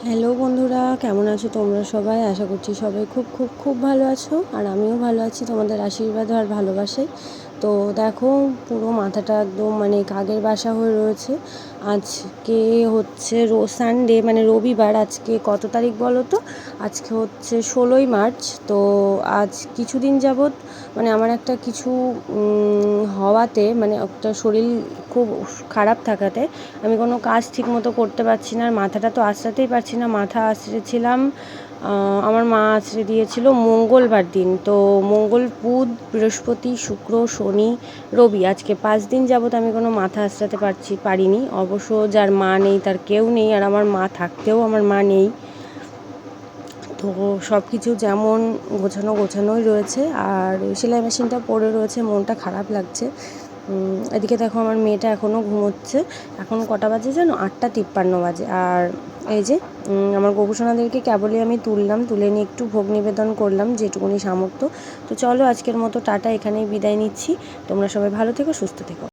Hello বন্ধুরা, কেমন আছো তোমরা সবাই? আশা করছি সবাই খুব খুব খুব ভালো আছো, আর আমিও ভালো আছি তোমাদের আশীর্বাদ আর ভালোবাসায়। তো দেখো, পুরো মাথাটা একদম কাকের বাসা হয়ে রয়েছে। আজকে হচ্ছে সানডে, রবিবার। আজকে কত তারিখ বলো তো? আজকে হচ্ছে 16ই মার্চ। তো আজ কিছুদিন যাবৎ আমার একটা কিছু হওয়াতে, একটা শরীর খুব খারাপ থাকাতে আমি কোনো কাজ ঠিক মতো করতে পারছি না, আর মাথাটা তো আঁচড়াতেই পারছি না। মাথা আঁচড়েছিলাম, আমার মা আঁচড়ে দিয়েছিল মঙ্গলবার দিন। তো মঙ্গল, বুধ, বৃহস্পতি, শুক্র, শনি, রবি, আজকে 5 দিন যাবৎ আমি কোনো মাথা আঁচড়াতে পারিনি। অবশ্য যার মা নেই তার কেউ নেই, আর আমার মা থাকতেও আমার মা নেই। তো সব কিছু যেমন গোছানোই রয়েছে, আর সেলাই মেশিনটা পড়ে রয়েছে। মনটা খারাপ লাগছে। এদিকে দেখো, আমার মেয়েটা এখনও ঘুমোচ্ছে। এখন কটা বাজে জানো? 8:53 বাজে। আর এই যে আমার গোপুসোনাদেরকে কেবলই আমি তুলে নিয়ে একটু ভোগ নিবেদন করলাম, যেটুকুনি সামর্থ্য। তো চলো, আজকের মতো টাটা, এখানেই বিদায় নিচ্ছি। তোমরা সবাই ভালো থেকো, সুস্থ থেকো।